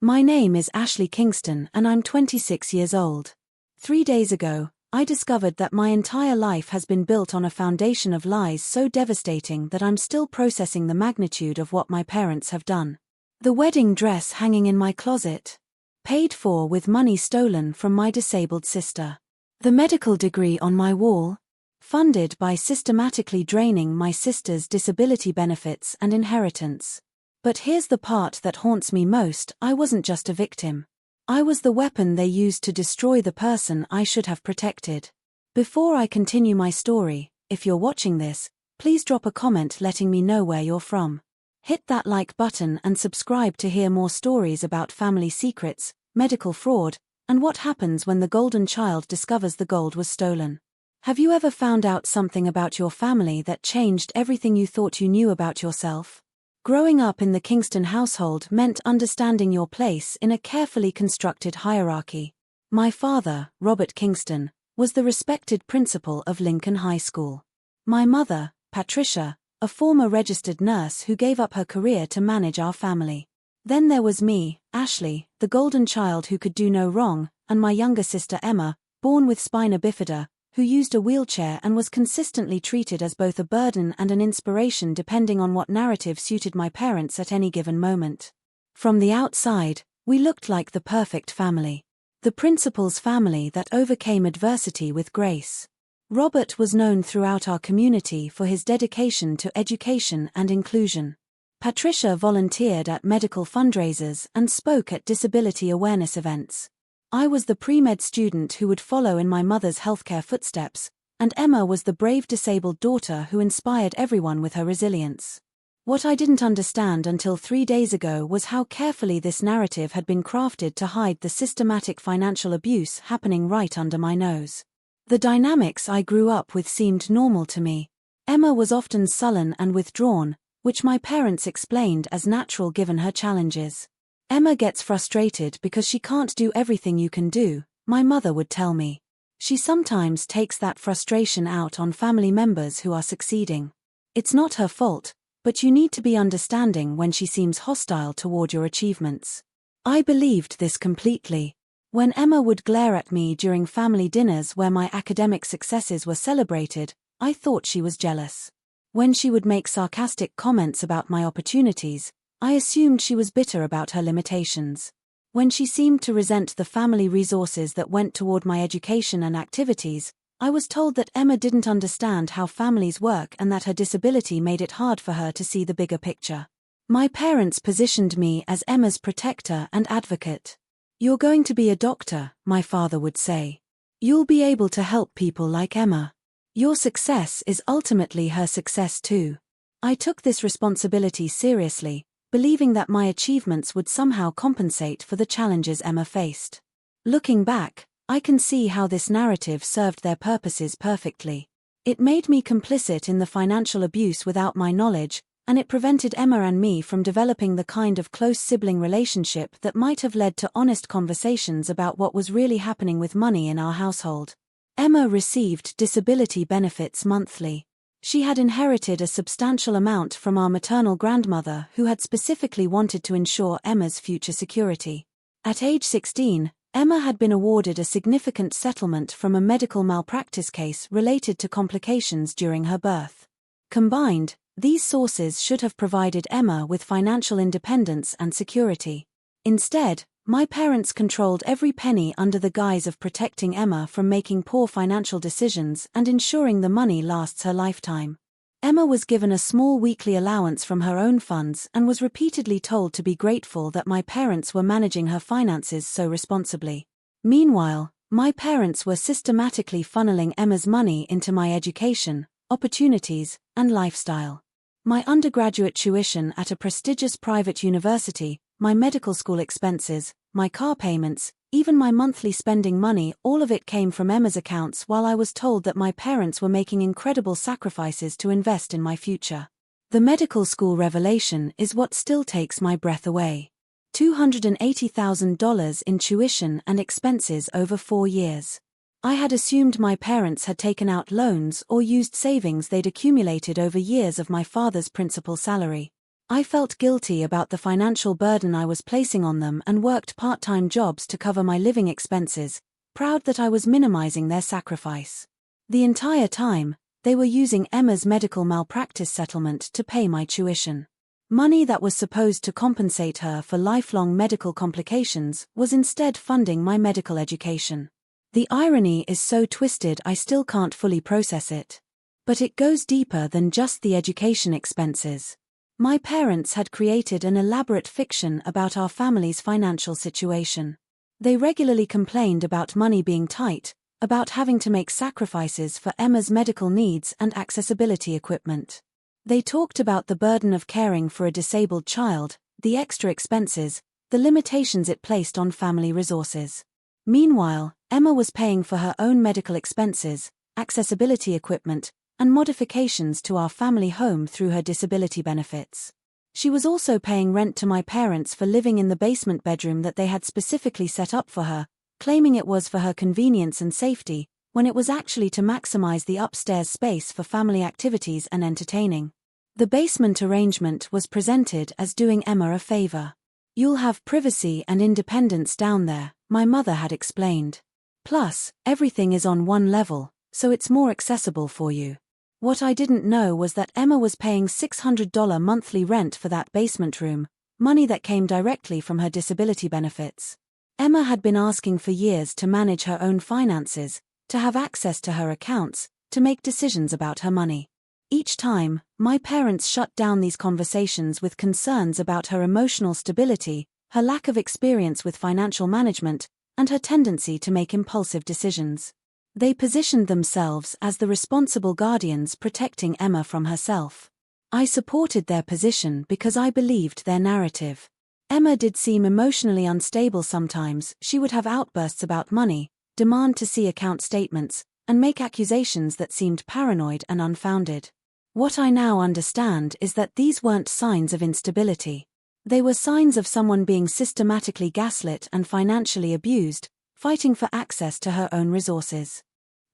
My name is Ashley Kingston and I'm 26 years old. 3 days ago, I discovered that my entire life has been built on a foundation of lies so devastating that I'm still processing the magnitude of what my parents have done. The wedding dress hanging in my closet. Paid for with money stolen from my disabled sister. The medical degree on my wall. Funded by systematically draining my sister's disability benefits and inheritance. But here's the part that haunts me most: I wasn't just a victim. I was the weapon they used to destroy the person I should have protected. Before I continue my story, if you're watching this, please drop a comment letting me know where you're from. Hit that like button and subscribe to hear more stories about family secrets, medical fraud, and what happens when the golden child discovers the gold was stolen. Have you ever found out something about your family that changed everything you thought you knew about yourself? Growing up in the Kingston household meant understanding your place in a carefully constructed hierarchy. My father, Robert Kingston, was the respected principal of Lincoln High School. My mother, Patricia, a former registered nurse who gave up her career to manage our family. Then there was me, Ashley, the golden child who could do no wrong, and my younger sister Emma, born with spina bifida, who used a wheelchair and was consistently treated as both a burden and an inspiration depending on what narrative suited my parents at any given moment. From the outside, we looked like the perfect family. The principal's family that overcame adversity with grace. Robert was known throughout our community for his dedication to education and inclusion. Patricia volunteered at medical fundraisers and spoke at disability awareness events. I was the pre-med student who would follow in my mother's healthcare footsteps, and Emma was the brave disabled daughter who inspired everyone with her resilience. What I didn't understand until 3 days ago was how carefully this narrative had been crafted to hide the systematic financial abuse happening right under my nose. The dynamics I grew up with seemed normal to me. Emma was often sullen and withdrawn, which my parents explained as natural given her challenges. Emma gets frustrated because she can't do everything you can do, my mother would tell me. She sometimes takes that frustration out on family members who are succeeding. It's not her fault, but you need to be understanding when she seems hostile toward your achievements. I believed this completely. When Emma would glare at me during family dinners where my academic successes were celebrated, I thought she was jealous. When she would make sarcastic comments about my opportunities, I assumed she was bitter about her limitations. When she seemed to resent the family resources that went toward my education and activities, I was told that Emma didn't understand how families work and that her disability made it hard for her to see the bigger picture. My parents positioned me as Emma's protector and advocate. "You're going to be a doctor," my father would say. "You'll be able to help people like Emma. Your success is ultimately her success too." I took this responsibility seriously, believing that my achievements would somehow compensate for the challenges Emma faced. Looking back, I can see how this narrative served their purposes perfectly. It made me complicit in the financial abuse without my knowledge, and it prevented Emma and me from developing the kind of close sibling relationship that might have led to honest conversations about what was really happening with money in our household. Emma received disability benefits monthly. She had inherited a substantial amount from our maternal grandmother who had specifically wanted to ensure Emma's future security. At age 16, Emma had been awarded a significant settlement from a medical malpractice case related to complications during her birth. Combined, these sources should have provided Emma with financial independence and security. Instead, my parents controlled every penny under the guise of protecting Emma from making poor financial decisions and ensuring the money lasts her lifetime. Emma was given a small weekly allowance from her own funds and was repeatedly told to be grateful that my parents were managing her finances so responsibly. Meanwhile, my parents were systematically funneling Emma's money into my education, opportunities, and lifestyle. My undergraduate tuition at a prestigious private university, my medical school expenses, my car payments, even my monthly spending money, all of it came from Emma's accounts while I was told that my parents were making incredible sacrifices to invest in my future. The medical school revelation is what still takes my breath away. $280,000 in tuition and expenses over 4 years. I had assumed my parents had taken out loans or used savings they'd accumulated over years of my father's principal salary. I felt guilty about the financial burden I was placing on them and worked part-time jobs to cover my living expenses, proud that I was minimizing their sacrifice. The entire time, they were using Emma's medical malpractice settlement to pay my tuition. Money that was supposed to compensate her for lifelong medical complications was instead funding my medical education. The irony is so twisted I still can't fully process it. But it goes deeper than just the education expenses. My parents had created an elaborate fiction about our family's financial situation. They regularly complained about money being tight, about having to make sacrifices for Emma's medical needs and accessibility equipment. They talked about the burden of caring for a disabled child, the extra expenses, the limitations it placed on family resources. Meanwhile, Emma was paying for her own medical expenses, accessibility equipment, and modifications to our family home through her disability benefits. She was also paying rent to my parents for living in the basement bedroom that they had specifically set up for her, claiming it was for her convenience and safety, when it was actually to maximize the upstairs space for family activities and entertaining. The basement arrangement was presented as doing Emma a favor. "You'll have privacy and independence down there," my mother had explained. "Plus, everything is on one level, so it's more accessible for you." What I didn't know was that Emma was paying $600 monthly rent for that basement room, money that came directly from her disability benefits. Emma had been asking for years to manage her own finances, to have access to her accounts, to make decisions about her money. Each time, my parents shut down these conversations with concerns about her emotional stability, her lack of experience with financial management, and her tendency to make impulsive decisions. They positioned themselves as the responsible guardians protecting Emma from herself. I supported their position because I believed their narrative. Emma did seem emotionally unstable sometimes. She would have outbursts about money, demand to see account statements, and make accusations that seemed paranoid and unfounded. What I now understand is that these weren't signs of instability. They were signs of someone being systematically gaslit and financially abused, fighting for access to her own resources.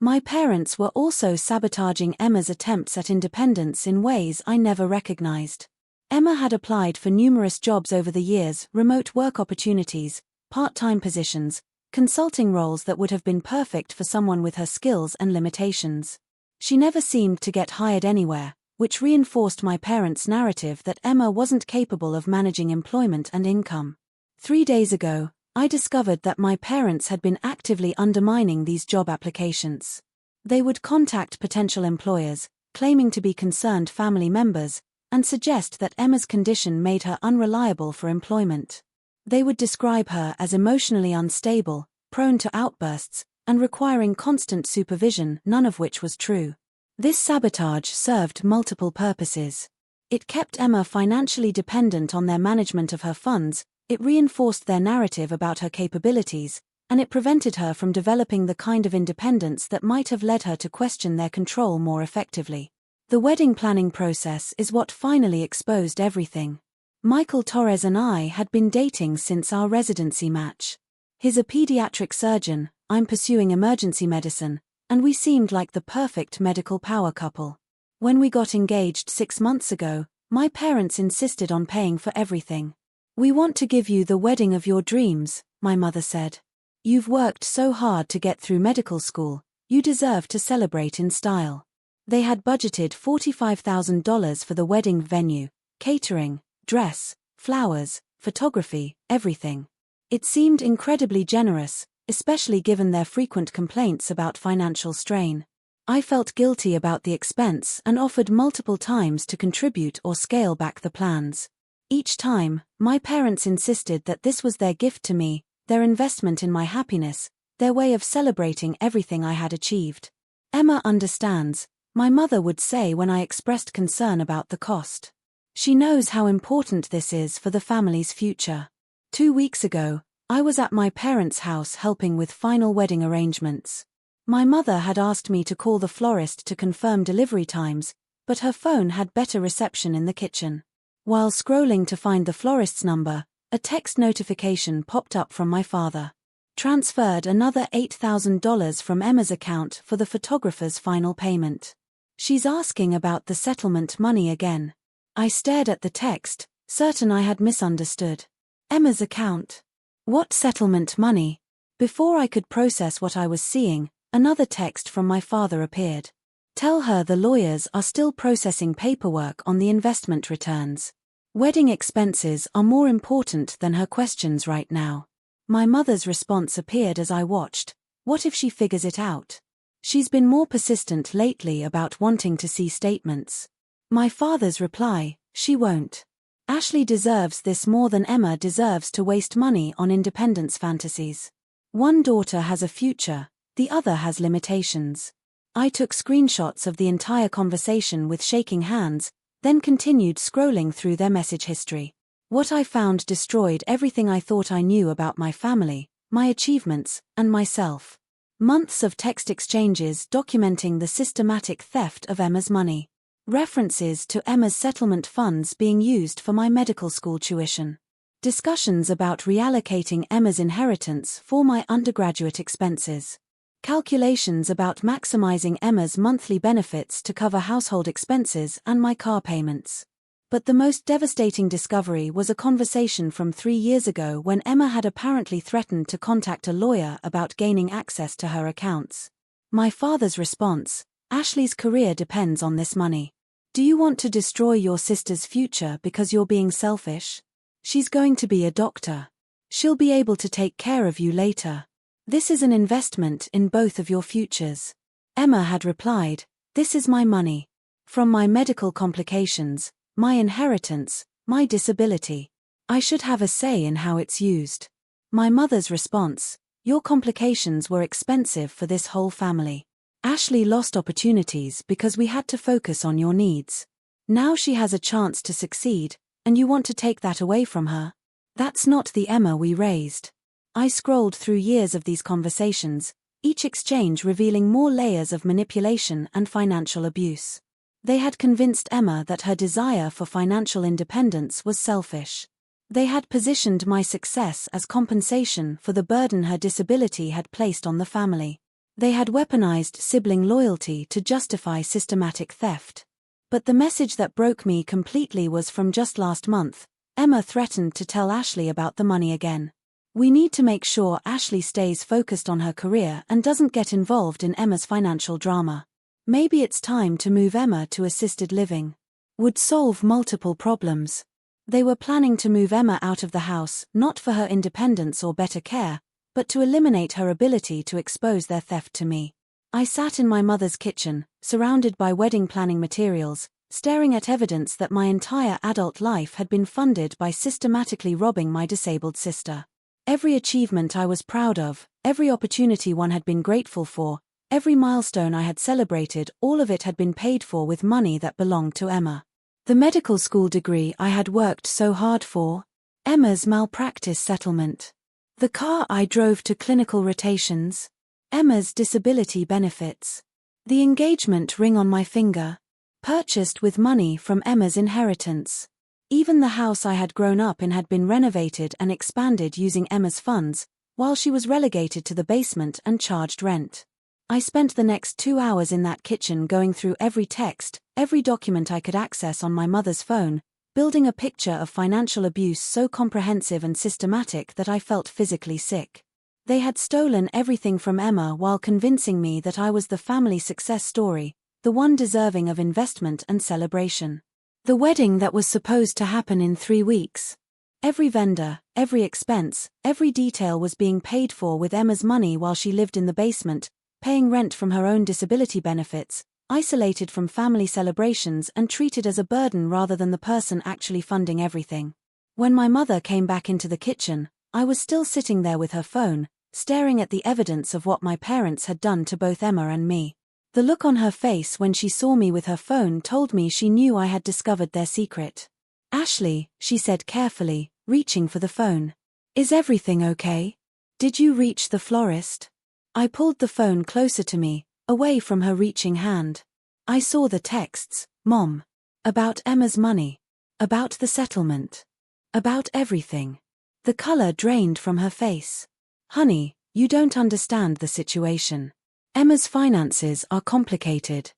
My parents were also sabotaging Emma's attempts at independence in ways I never recognized. Emma had applied for numerous jobs over the years, remote work opportunities, part-time positions, consulting roles that would have been perfect for someone with her skills and limitations. She never seemed to get hired anywhere, which reinforced my parents' narrative that Emma wasn't capable of managing employment and income. 3 days ago, I discovered that my parents had been actively undermining these job applications. They would contact potential employers, claiming to be concerned family members, and suggest that Emma's condition made her unreliable for employment. They would describe her as emotionally unstable, prone to outbursts, and requiring constant supervision, none of which was true. This sabotage served multiple purposes. It kept Emma financially dependent on their management of her funds, it reinforced their narrative about her capabilities, and it prevented her from developing the kind of independence that might have led her to question their control more effectively. The wedding planning process is what finally exposed everything. Michael Torres and I had been dating since our residency match. He's a pediatric surgeon, I'm pursuing emergency medicine, and we seemed like the perfect medical power couple. When we got engaged 6 months ago, my parents insisted on paying for everything. "We want to give you the wedding of your dreams," my mother said. "You've worked so hard to get through medical school, you deserve to celebrate in style." They had budgeted $45,000 for the wedding venue, catering, dress, flowers, photography, everything. It seemed incredibly generous, especially given their frequent complaints about financial strain. I felt guilty about the expense and offered multiple times to contribute or scale back the plans. Each time, my parents insisted that this was their gift to me, their investment in my happiness, their way of celebrating everything I had achieved. "Emma understands," my mother would say when I expressed concern about the cost. "She knows how important this is for the family's future." 2 weeks ago, I was at my parents' house helping with final wedding arrangements. My mother had asked me to call the florist to confirm delivery times, but her phone had better reception in the kitchen. While scrolling to find the florist's number, a text notification popped up from my father. Transferred another $8,000 from Emma's account for the photographer's final payment. "She's asking about the settlement money again." I stared at the text, certain I had misunderstood. Emma's account. What settlement money? Before I could process what I was seeing, another text from my father appeared. Tell her the lawyers are still processing paperwork on the investment returns. Wedding expenses are more important than her questions right now. My mother's response appeared as I watched. What if she figures it out? She's been more persistent lately about wanting to see statements. My father's reply, she won't. Ashley deserves this more than Emma deserves to waste money on independence fantasies. One daughter has a future, the other has limitations. I took screenshots of the entire conversation with shaking hands, then continued scrolling through their message history. What I found destroyed everything I thought I knew about my family, my achievements, and myself. Months of text exchanges documenting the systematic theft of Emma's money. References to Emma's settlement funds being used for my medical school tuition. Discussions about reallocating Emma's inheritance for my undergraduate expenses. Calculations about maximizing Emma's monthly benefits to cover household expenses and my car payments. But the most devastating discovery was a conversation from 3 years ago when Emma had apparently threatened to contact a lawyer about gaining access to her accounts. My father's response, Ashley's career depends on this money. Do you want to destroy your sister's future because you're being selfish? She's going to be a doctor. She'll be able to take care of you later. This is an investment in both of your futures. Emma had replied, this is my money. From my medical complications, my inheritance, my disability. I should have a say in how it's used. My mother's response, your complications were expensive for this whole family. Ashley lost opportunities because we had to focus on your needs. Now she has a chance to succeed, and you want to take that away from her? That's not the Emma we raised. I scrolled through years of these conversations, each exchange revealing more layers of manipulation and financial abuse. They had convinced Emma that her desire for financial independence was selfish. They had positioned my success as compensation for the burden her disability had placed on the family. They had weaponized sibling loyalty to justify systematic theft. But the message that broke me completely was from just last month. Emma threatened to tell Ashley about the money again. We need to make sure Ashley stays focused on her career and doesn't get involved in Emma's financial drama. Maybe it's time to move Emma to assisted living. Would solve multiple problems. They were planning to move Emma out of the house, not for her independence or better care, but to eliminate her ability to expose their theft to me. I sat in my mother's kitchen, surrounded by wedding planning materials, staring at evidence that my entire adult life had been funded by systematically robbing my disabled sister. Every achievement I was proud of, every opportunity one had been grateful for, every milestone I had celebrated, all of it had been paid for with money that belonged to Emma. The medical school degree I had worked so hard for, Emma's malpractice settlement, the car I drove to clinical rotations, Emma's disability benefits, the engagement ring on my finger, purchased with money from Emma's inheritance. Even the house I had grown up in had been renovated and expanded using Emma's funds, while she was relegated to the basement and charged rent. I spent the next 2 hours in that kitchen going through every text, every document I could access on my mother's phone, building a picture of financial abuse so comprehensive and systematic that I felt physically sick. They had stolen everything from Emma while convincing me that I was the family success story, the one deserving of investment and celebration. The wedding that was supposed to happen in 3 weeks. Every vendor, every expense, every detail was being paid for with Emma's money while she lived in the basement, paying rent from her own disability benefits, isolated from family celebrations and treated as a burden rather than the person actually funding everything. When my mother came back into the kitchen, I was still sitting there with her phone, staring at the evidence of what my parents had done to both Emma and me. The look on her face when she saw me with her phone told me she knew I had discovered their secret. Ashley, she said carefully, reaching for the phone. Is everything okay? Did you reach the florist? I pulled the phone closer to me, away from her reaching hand. I saw the texts, Mom. About Emma's money. About the settlement. About everything. The color drained from her face. Honey, you don't understand the situation. Emma's finances are complicated.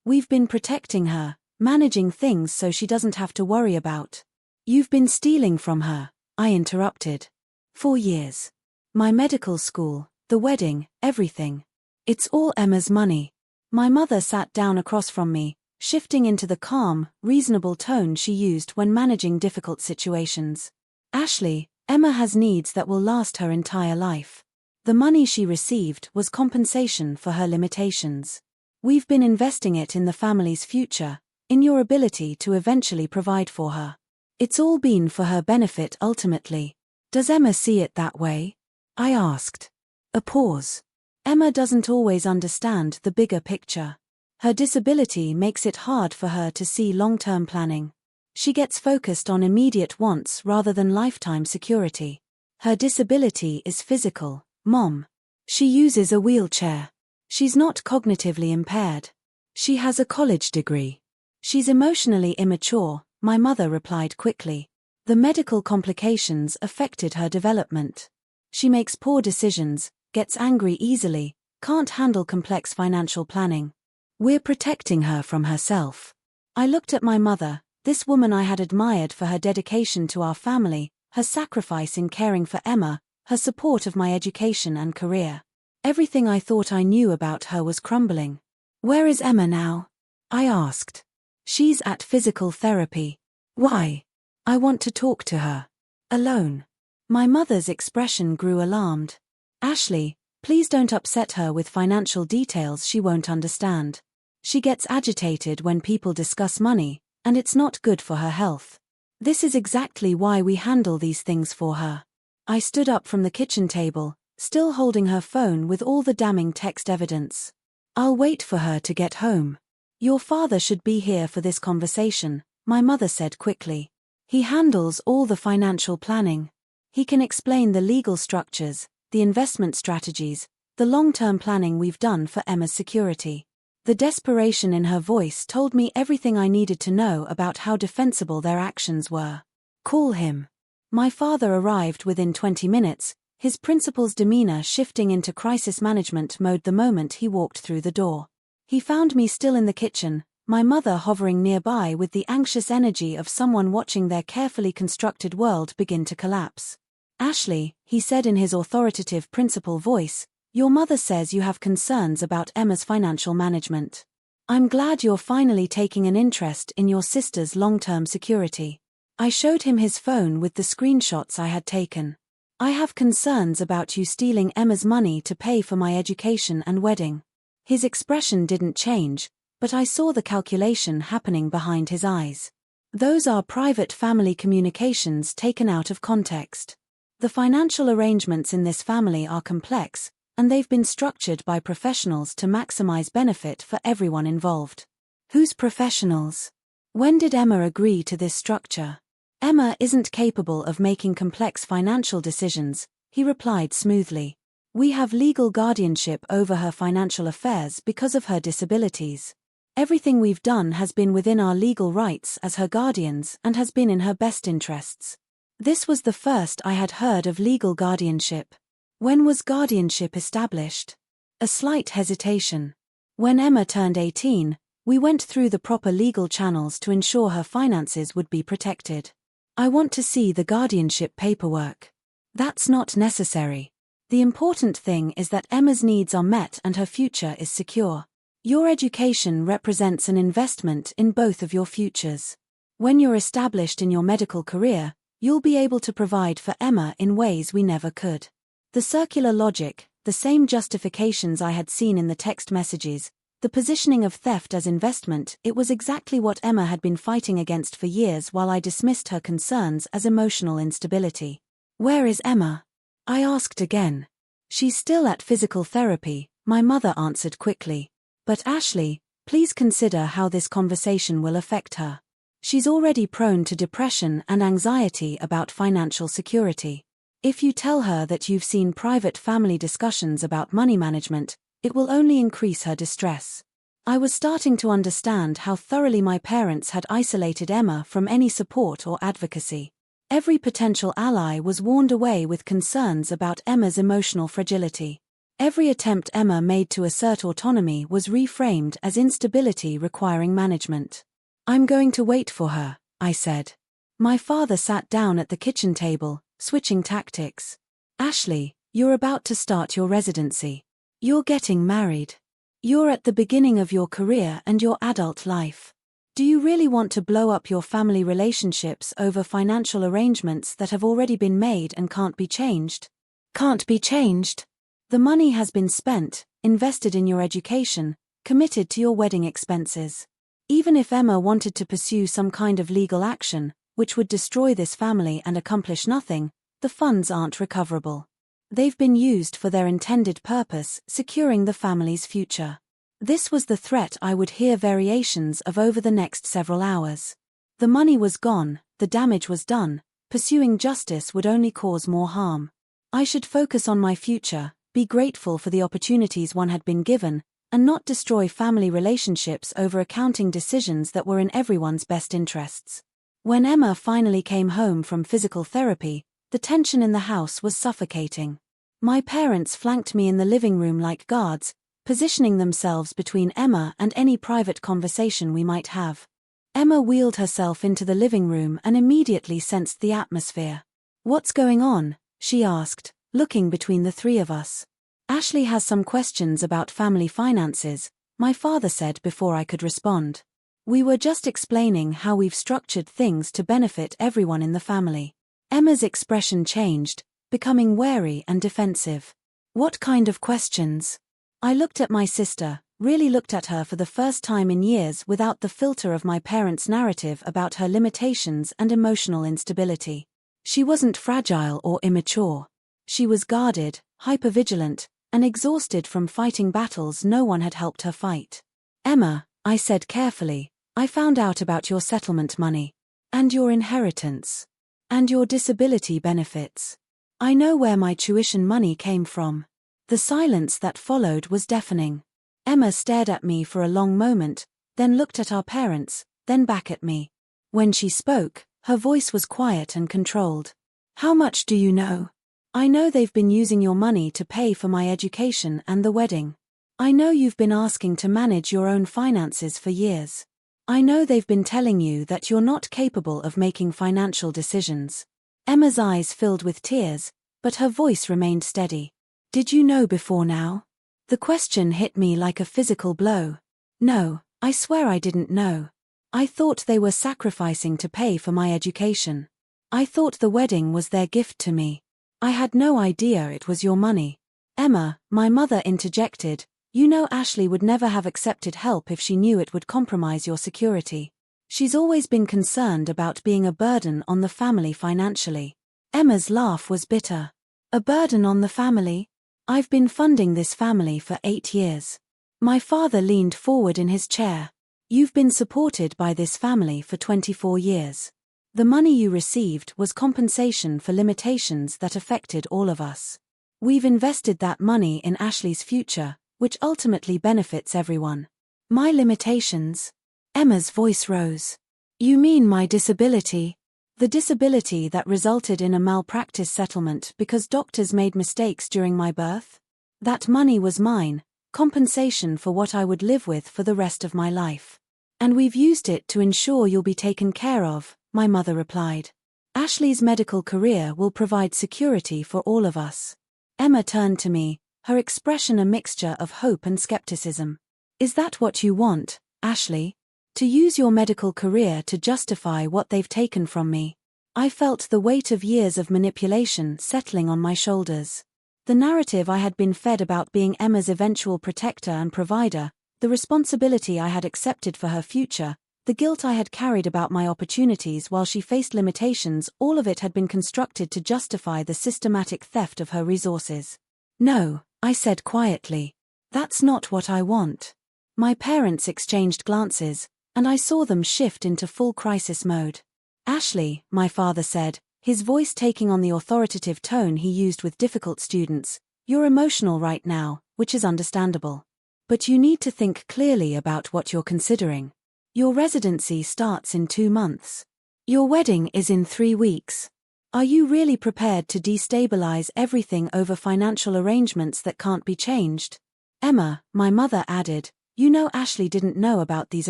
We've been protecting her, managing things so she doesn't have to worry about. You've been stealing from her, I interrupted. 4 years. My medical school, the wedding, everything. It's all Emma's money. My mother sat down across from me, shifting into the calm, reasonable tone she used when managing difficult situations. Ashley, Emma has needs that will last her entire life. The money she received was compensation for her limitations. We've been investing it in the family's future, in your ability to eventually provide for her. It's all been for her benefit ultimately. Does Emma see it that way? I asked. A pause. Emma doesn't always understand the bigger picture. Her disability makes it hard for her to see long-term planning. She gets focused on immediate wants rather than lifetime security. Her disability is physical, Mom. She uses a wheelchair. She's not cognitively impaired. She has a college degree. She's emotionally immature, my mother replied quickly. The medical complications affected her development. She makes poor decisions, gets angry easily, can't handle complex financial planning. We're protecting her from herself. I looked at my mother, this woman I had admired for her dedication to our family, her sacrifice in caring for Emma, her support of my education and career. Everything I thought I knew about her was crumbling. Where is Emma now? I asked. She's at physical therapy. Why? I want to talk to her. Alone. My mother's expression grew alarmed. Ashley, please don't upset her with financial details she won't understand. She gets agitated when people discuss money, and it's not good for her health. This is exactly why we handle these things for her. I stood up from the kitchen table, still holding her phone with all the damning text evidence. I'll wait for her to get home. Your father should be here for this conversation, my mother said quickly. He handles all the financial planning. He can explain the legal structures, the investment strategies, the long-term planning we've done for Emma's security. The desperation in her voice told me everything I needed to know about how defensible their actions were. Call him. My father arrived within 20 minutes, his principal's demeanor shifting into crisis management mode the moment he walked through the door. He found me still in the kitchen, my mother hovering nearby with the anxious energy of someone watching their carefully constructed world begin to collapse. Ashley, he said in his authoritative principal voice, your mother says you have concerns about Emma's financial management. I'm glad you're finally taking an interest in your sister's long-term security. I showed him his phone with the screenshots I had taken. I have concerns about you stealing Emma's money to pay for my education and wedding. His expression didn't change, but I saw the calculation happening behind his eyes. Those are private family communications taken out of context. The financial arrangements in this family are complex, and they've been structured by professionals to maximize benefit for everyone involved. Who's professionals? When did Emma agree to this structure? Emma isn't capable of making complex financial decisions, he replied smoothly. We have legal guardianship over her financial affairs because of her disabilities. Everything we've done has been within our legal rights as her guardians and has been in her best interests. This was the first I had heard of legal guardianship. When was guardianship established? A slight hesitation. When Emma turned 18, we went through the proper legal channels to ensure her finances would be protected. I want to see the guardianship paperwork. That's not necessary. The important thing is that Emma's needs are met and her future is secure. Your education represents an investment in both of your futures. When you're established in your medical career, you'll be able to provide for Emma in ways we never could. The circular logic, the same justifications I had seen in the text messages, the positioning of theft as investment, it was exactly what Emma had been fighting against for years while I dismissed her concerns as emotional instability. Where is Emma? I asked again. She's still at physical therapy, my mother answered quickly. But Ashley, please consider how this conversation will affect her. She's already prone to depression and anxiety about financial security. If you tell her that you've seen private family discussions about money management, it will only increase her distress. I was starting to understand how thoroughly my parents had isolated Emma from any support or advocacy. Every potential ally was warned away with concerns about Emma's emotional fragility. Every attempt Emma made to assert autonomy was reframed as instability requiring management. I'm going to wait for her, I said. My father sat down at the kitchen table, switching tactics. Ashley, you're about to start your residency. You're getting married. You're at the beginning of your career and your adult life. Do you really want to blow up your family relationships over financial arrangements that have already been made and can't be changed? Can't be changed? The money has been spent, invested in your education, committed to your wedding expenses. Even if Emma wanted to pursue some kind of legal action, which would destroy this family and accomplish nothing, the funds aren't recoverable. They've been used for their intended purpose, securing the family's future. This was the threat I would hear variations of over the next several hours. The money was gone, the damage was done, pursuing justice would only cause more harm. I should focus on my future, be grateful for the opportunities one had been given, and not destroy family relationships over accounting decisions that were in everyone's best interests. When Emma finally came home from physical therapy, the tension in the house was suffocating. My parents flanked me in the living room like guards, positioning themselves between Emma and any private conversation we might have. Emma wheeled herself into the living room and immediately sensed the atmosphere. "What's going on?" she asked, looking between the three of us. "Ashley has some questions about family finances," my father said before I could respond. "We were just explaining how we've structured things to benefit everyone in the family." Emma's expression changed, becoming wary and defensive. "What kind of questions?" I looked at my sister, really looked at her for the first time in years without the filter of my parents' narrative about her limitations and emotional instability. She wasn't fragile or immature. She was guarded, hypervigilant, and exhausted from fighting battles no one had helped her fight. "Emma," I said carefully, "I found out about your settlement money. And your inheritance. And your disability benefits. I know where my tuition money came from." The silence that followed was deafening. Emma stared at me for a long moment, then looked at our parents, then back at me. When she spoke, her voice was quiet and controlled. "How much do you know?" "I know they've been using your money to pay for my education and the wedding. I know you've been asking to manage your own finances for years. I know they've been telling you that you're not capable of making financial decisions." Emma's eyes filled with tears, but her voice remained steady. "Did you know before now?" The question hit me like a physical blow. "No, I swear I didn't know. I thought they were sacrificing to pay for my education. I thought the wedding was their gift to me. I had no idea it was your money." "Emma," my mother interjected, "you know Ashley would never have accepted help if she knew it would compromise your security. She's always been concerned about being a burden on the family financially." Emma's laugh was bitter. "A burden on the family? I've been funding this family for 8 years." My father leaned forward in his chair. "You've been supported by this family for 24 years. The money you received was compensation for limitations that affected all of us. We've invested that money in Ashley's future, which ultimately benefits everyone." "My limitations?" Emma's voice rose. "You mean my disability? The disability that resulted in a malpractice settlement because doctors made mistakes during my birth? That money was mine, compensation for what I would live with for the rest of my life. And we've used it to ensure you'll be taken care of," my mother replied. "Ashley's medical career will provide security for all of us." Emma turned to me, her expression a mixture of hope and skepticism. "Is that what you want, Ashley? To use your medical career to justify what they've taken from me?" I felt the weight of years of manipulation settling on my shoulders. The narrative I had been fed about being Emma's eventual protector and provider, the responsibility I had accepted for her future, the guilt I had carried about my opportunities while she faced limitations, all of it had been constructed to justify the systematic theft of her resources. "No," I said quietly. "That's not what I want." My parents exchanged glances, and I saw them shift into full crisis mode. "Ashley," my father said, his voice taking on the authoritative tone he used with difficult students, "you're emotional right now, which is understandable. But you need to think clearly about what you're considering. Your residency starts in 2 months. Your wedding is in 3 weeks. Are you really prepared to destabilize everything over financial arrangements that can't be changed?" "Emma," my mother added, "you know Ashley didn't know about these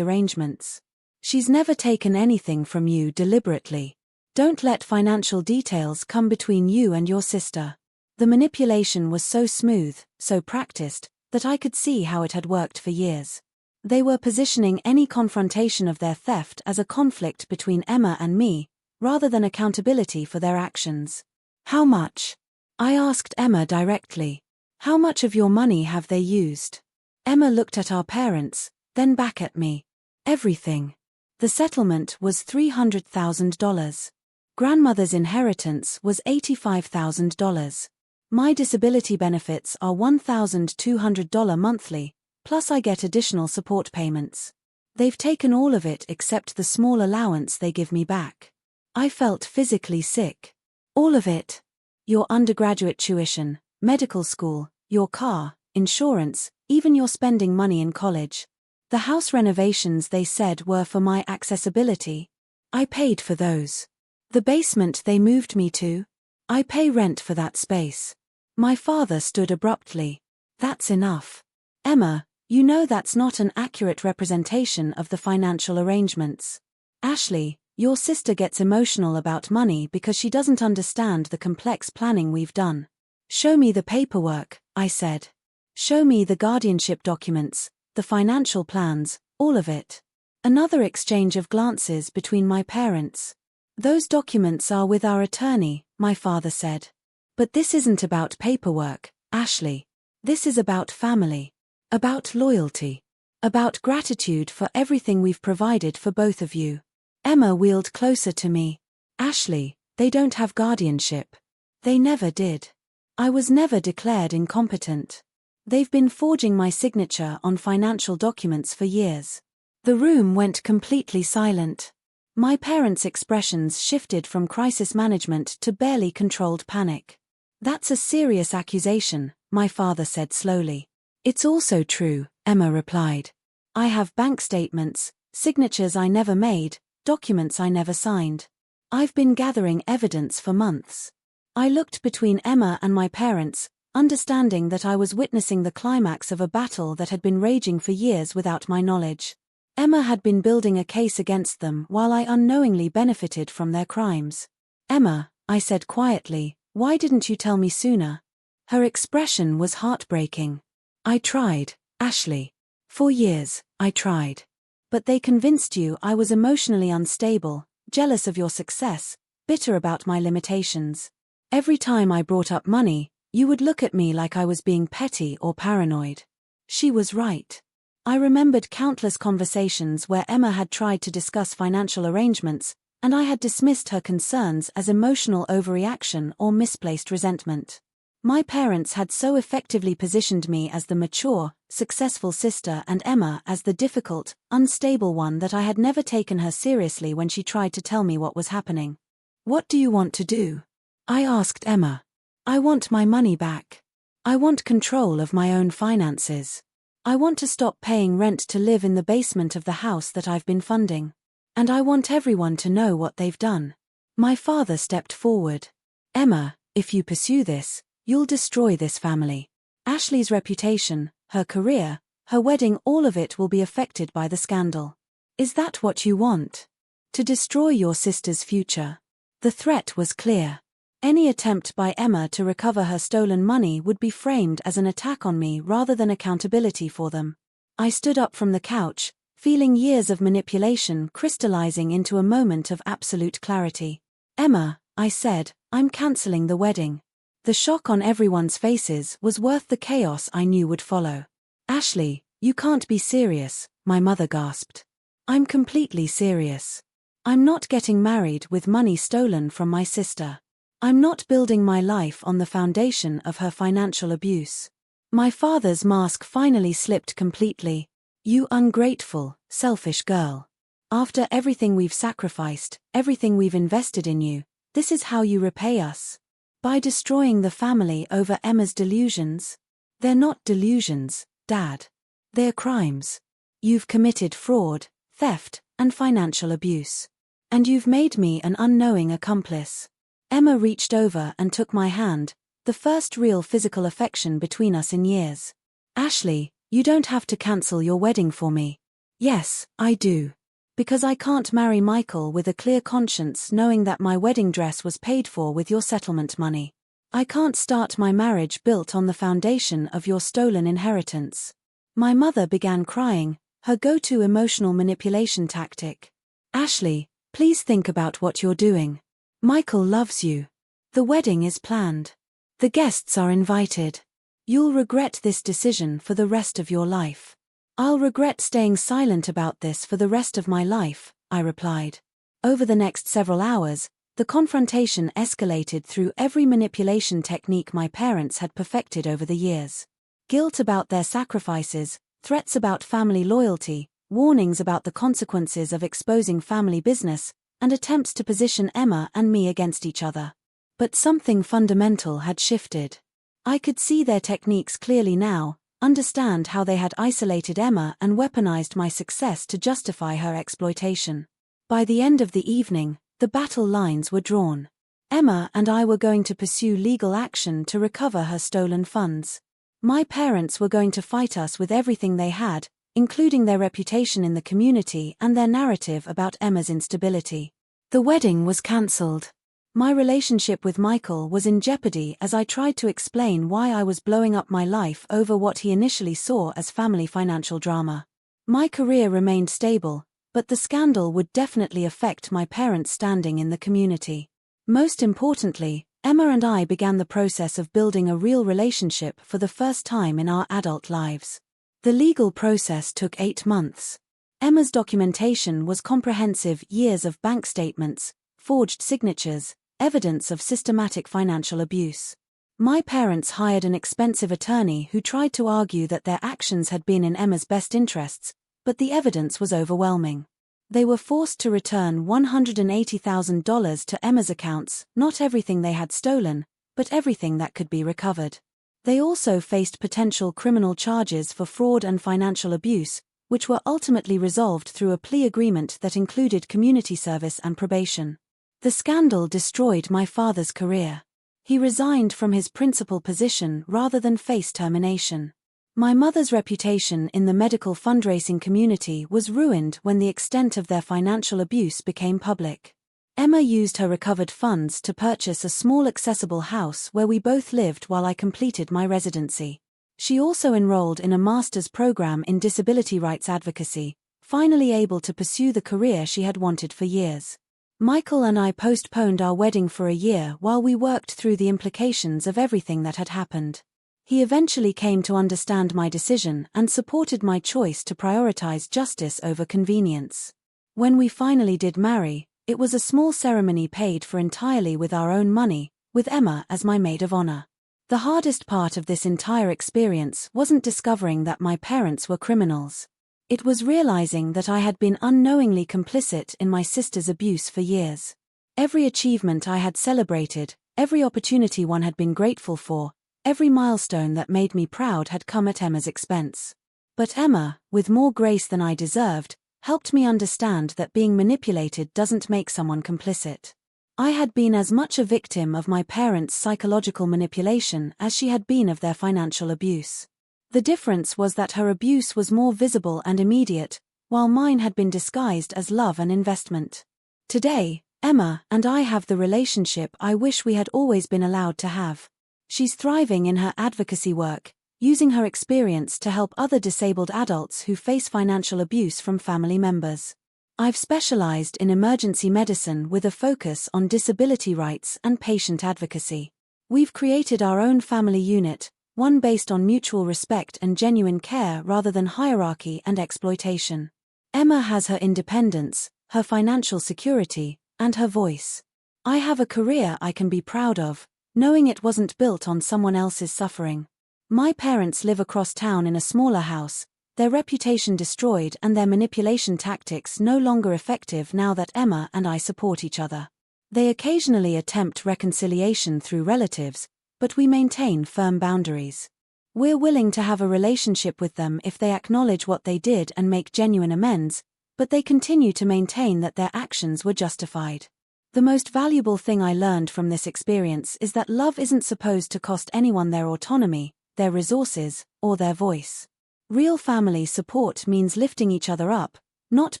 arrangements. She's never taken anything from you deliberately. Don't let financial details come between you and your sister. The manipulation was so smooth, so practiced, that I could see how it had worked for years. They were positioning any confrontation of their theft as a conflict between Emma and me, rather than accountability for their actions. How much? I asked Emma directly. How much of your money have they used? Emma looked at our parents, then back at me. Everything. The settlement was $300,000. Grandmother's inheritance was $85,000. My disability benefits are $1,200 monthly, plus I get additional support payments. They've taken all of it except the small allowance they give me back. I felt physically sick. All of it. Your undergraduate tuition, medical school, your car, insurance, even your spending money in college. The house renovations they said were for my accessibility. I paid for those. The basement they moved me to? I pay rent for that space. My father stood abruptly. That's enough. Emma, you know that's not an accurate representation of the financial arrangements. Ashley, your sister gets emotional about money because she doesn't understand the complex planning we've done. Show me the paperwork, I said. Show me the guardianship documents, the financial plans, all of it. Another exchange of glances between my parents. Those documents are with our attorney, my father said. But this isn't about paperwork, Ashley. This is about family. About loyalty. About gratitude for everything we've provided for both of you. Emma wheeled closer to me. Ashley, they don't have guardianship. They never did. I was never declared incompetent. They've been forging my signature on financial documents for years. The room went completely silent. My parents' expressions shifted from crisis management to barely controlled panic. That's a serious accusation, my father said slowly. It's also true, Emma replied. I have bank statements, signatures I never made, documents I never signed. I've been gathering evidence for months. I looked between Emma and my parents, understanding that I was witnessing the climax of a battle that had been raging for years without my knowledge. Emma had been building a case against them while I unknowingly benefited from their crimes. Emma, I said quietly, why didn't you tell me sooner? Her expression was heartbreaking. I tried, Ashley. For years, I tried. But they convinced you I was emotionally unstable, jealous of your success, bitter about my limitations. Every time I brought up money, you would look at me like I was being petty or paranoid. She was right. I remembered countless conversations where Emma had tried to discuss financial arrangements, and I had dismissed her concerns as emotional overreaction or misplaced resentment. My parents had so effectively positioned me as the mature, successful sister and Emma as the difficult, unstable one that I had never taken her seriously when she tried to tell me what was happening. What do you want to do? I asked Emma. I want my money back. I want control of my own finances. I want to stop paying rent to live in the basement of the house that I've been funding. And I want everyone to know what they've done. My father stepped forward. Emma, if you pursue this, you'll destroy this family. Ashley's reputation, her career, her wedding, all of it will be affected by the scandal. Is that what you want? To destroy your sister's future? The threat was clear. Any attempt by Emma to recover her stolen money would be framed as an attack on me rather than accountability for them. I stood up from the couch, feeling years of manipulation crystallizing into a moment of absolute clarity. Emma, I said, I'm canceling the wedding. The shock on everyone's faces was worth the chaos I knew would follow. Ashley, you can't be serious, my mother gasped. I'm completely serious. I'm not getting married with money stolen from my sister. I'm not building my life on the foundation of her financial abuse. My father's mask finally slipped completely. You ungrateful, selfish girl. After everything we've sacrificed, everything we've invested in you, this is how you repay us. By destroying the family over Emma's delusions? They're not delusions, Dad. They're crimes. You've committed fraud, theft, and financial abuse. And you've made me an unknowing accomplice. Emma reached over and took my hand, the first real physical affection between us in years. Ashley, you don't have to cancel your wedding for me. Yes, I do. Because I can't marry Michael with a clear conscience knowing that my wedding dress was paid for with your settlement money. I can't start my marriage built on the foundation of your stolen inheritance. My mother began crying, her go-to emotional manipulation tactic. Ashley, please think about what you're doing. Michael loves you. The wedding is planned. The guests are invited. You'll regret this decision for the rest of your life. I'll regret staying silent about this for the rest of my life, I replied. Over the next several hours, the confrontation escalated through every manipulation technique my parents had perfected over the years. Guilt about their sacrifices, threats about family loyalty, warnings about the consequences of exposing family business, and attempts to position Emma and me against each other. But something fundamental had shifted. I could see their techniques clearly now, understand how they had isolated Emma and weaponized my success to justify her exploitation. By the end of the evening, the battle lines were drawn. Emma and I were going to pursue legal action to recover her stolen funds. My parents were going to fight us with everything they had, including their reputation in the community and their narrative about Emma's instability. The wedding was cancelled. My relationship with Michael was in jeopardy as I tried to explain why I was blowing up my life over what he initially saw as family financial drama. My career remained stable, but the scandal would definitely affect my parents' standing in the community. Most importantly, Emma and I began the process of building a real relationship for the first time in our adult lives. The legal process took 8 months. Emma's documentation was comprehensive: years of bank statements, forged signatures, evidence of systematic financial abuse. My parents hired an expensive attorney who tried to argue that their actions had been in Emma's best interests, but the evidence was overwhelming. They were forced to return $180,000 to Emma's accounts, not everything they had stolen, but everything that could be recovered. They also faced potential criminal charges for fraud and financial abuse, which were ultimately resolved through a plea agreement that included community service and probation. The scandal destroyed my father's career. He resigned from his principal position rather than face termination. My mother's reputation in the medical fundraising community was ruined when the extent of their financial abuse became public. Emma used her recovered funds to purchase a small accessible house where we both lived while I completed my residency. She also enrolled in a master's program in disability rights advocacy, finally able to pursue the career she had wanted for years. Michael and I postponed our wedding for a year while we worked through the implications of everything that had happened. He eventually came to understand my decision and supported my choice to prioritize justice over convenience. When we finally did marry, it was a small ceremony paid for entirely with our own money, with Emma as my maid of honor. The hardest part of this entire experience wasn't discovering that my parents were criminals. It was realizing that I had been unknowingly complicit in my sister's abuse for years. Every achievement I had celebrated, every opportunity one had been grateful for, every milestone that made me proud had come at Emma's expense. But Emma, with more grace than I deserved, helped me understand that being manipulated doesn't make someone complicit. I had been as much a victim of my parents' psychological manipulation as she had been of their financial abuse. The difference was that her abuse was more visible and immediate, while mine had been disguised as love and investment. Today, Emma and I have the relationship I wish we had always been allowed to have. She's thriving in her advocacy work, using her experience to help other disabled adults who face financial abuse from family members. I've specialized in emergency medicine with a focus on disability rights and patient advocacy. We've created our own family unit, one based on mutual respect and genuine care rather than hierarchy and exploitation. Emma has her independence, her financial security, and her voice. I have a career I can be proud of, knowing it wasn't built on someone else's suffering. My parents live across town in a smaller house, their reputation destroyed and their manipulation tactics no longer effective now that Emma and I support each other. They occasionally attempt reconciliation through relatives, but we maintain firm boundaries. We're willing to have a relationship with them if they acknowledge what they did and make genuine amends, but they continue to maintain that their actions were justified. The most valuable thing I learned from this experience is that love isn't supposed to cost anyone their autonomy, their resources, or their voice. Real family support means lifting each other up, not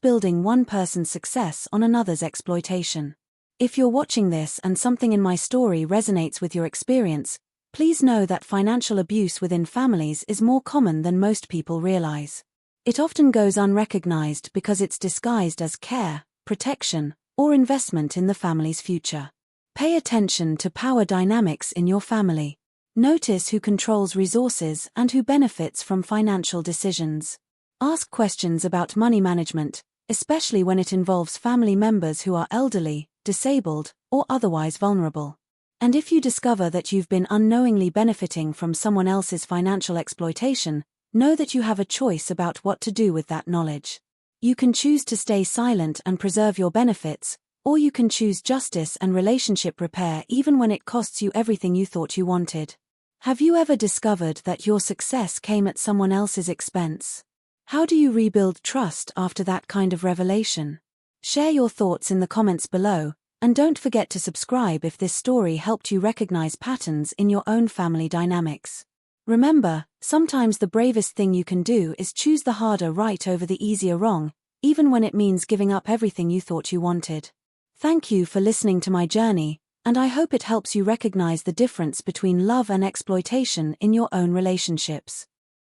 building one person's success on another's exploitation. If you're watching this and something in my story resonates with your experience, please know that financial abuse within families is more common than most people realize. It often goes unrecognized because it's disguised as care, protection, or investment in the family's future. Pay attention to power dynamics in your family. Notice who controls resources and who benefits from financial decisions. Ask questions about money management, especially when it involves family members who are elderly, disabled, or otherwise vulnerable. And if you discover that you've been unknowingly benefiting from someone else's financial exploitation, know that you have a choice about what to do with that knowledge. You can choose to stay silent and preserve your benefits, or you can choose justice and relationship repair even when it costs you everything you thought you wanted. Have you ever discovered that your success came at someone else's expense? How do you rebuild trust after that kind of revelation? Share your thoughts in the comments below, and don't forget to subscribe if this story helped you recognize patterns in your own family dynamics. Remember, sometimes the bravest thing you can do is choose the harder right over the easier wrong, even when it means giving up everything you thought you wanted. Thank you for listening to my journey, and I hope it helps you recognize the difference between love and exploitation in your own relationships.